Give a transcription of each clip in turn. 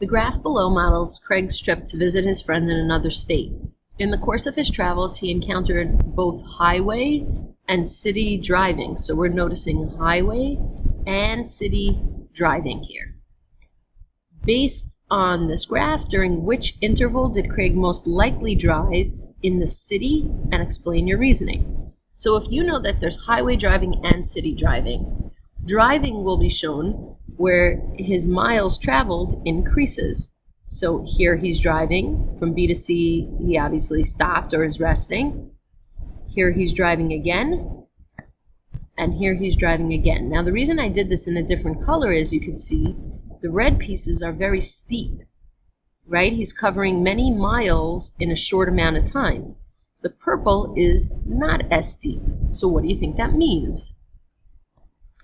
The graph below models Craig's trip to visit his friend in another state. In the course of his travels, he encountered both highway and city driving. So we're noticing highway and city driving here. Based on this graph, during which interval did Craig most likely drive in the city, and explain your reasoning. So if you know that there's highway driving and city driving, driving will be shown where his miles traveled increases. So here he's driving from B to C, he obviously stopped or is resting. Here he's driving again, and here he's driving again. Now the reason I did this in a different color is you can see the red pieces are very steep, right? He's covering many miles in a short amount of time. The purple is not as steep. So what do you think that means?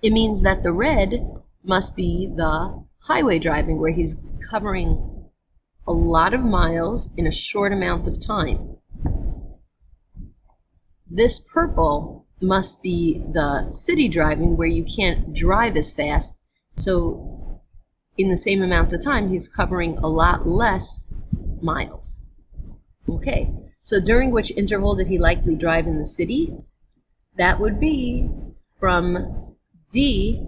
It means that the red must be the highway driving, where he's covering a lot of miles in a short amount of time. This purple must be the city driving, where you can't drive as fast. So in the same amount of time, he's covering a lot less miles. Okay, so during which interval did he likely drive in the city? That would be from D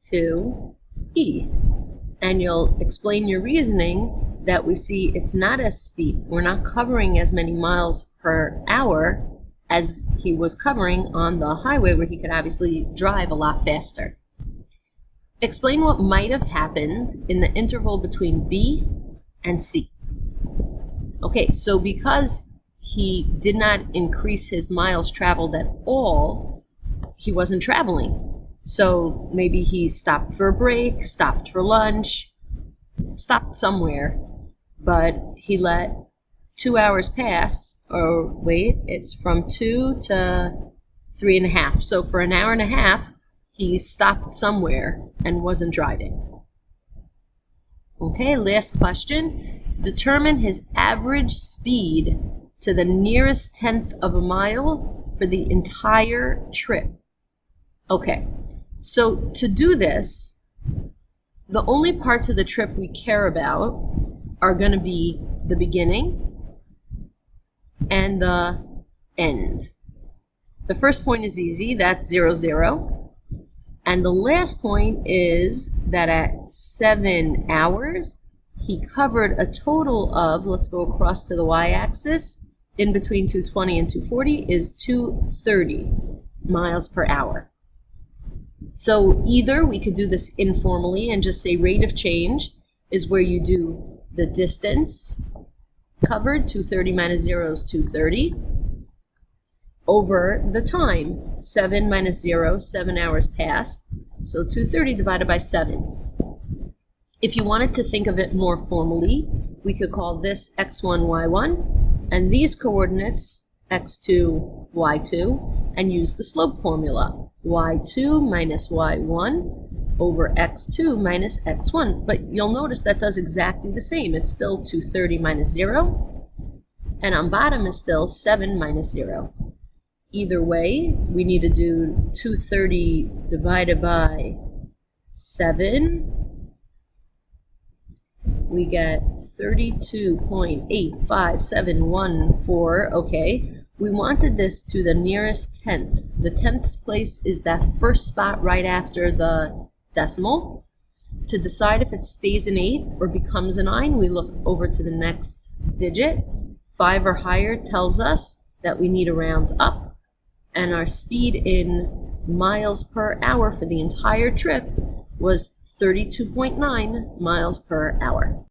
to E. And you'll explain your reasoning that we see it's not as steep. We're not covering as many miles per hour as he was covering on the highway, where he could obviously drive a lot faster. Explain what might have happened in the interval between B and C. Okay, so because he did not increase his miles traveled at all, he wasn't traveling. So maybe he stopped for a break, stopped for lunch, stopped somewhere, but he let 2 hours pass, or wait, it's from 2 to 3.5. So for an hour and a half, he stopped somewhere and wasn't driving. Okay, last question. Determine his average speed to the nearest tenth of a mile for the entire trip. Okay, so to do this, the only parts of the trip we care about are going to be the beginning and the end. The first point is easy, that's 0, 0. And the last point is that at 7 hours, he covered a total of, let's go across to the y-axis, in between 220 and 240 is 230 miles per hour. So either we could do this informally and just say rate of change is where you do the distance covered, 230 minus 0 is 230, over the time, 7 minus 0, 7 hours passed, so 230 divided by 7. If you wanted to think of it more formally, we could call this x1, y1, and these coordinates x2, y2, and use the slope formula, y2 minus y1 over x2 minus x1. But you'll notice that does exactly the same. It's still 230 minus 0, and on bottom is still 7 minus 0. Either way, we need to do 230 divided by 7. We get 32.85714. Okay, we wanted this to the nearest tenth. The tenths place is that first spot right after the decimal. To decide if it stays an 8 or becomes a 9, we look over to the next digit. 5 or higher tells us that we need to round up, and our speed in miles per hour for the entire trip was 32.9 miles per hour.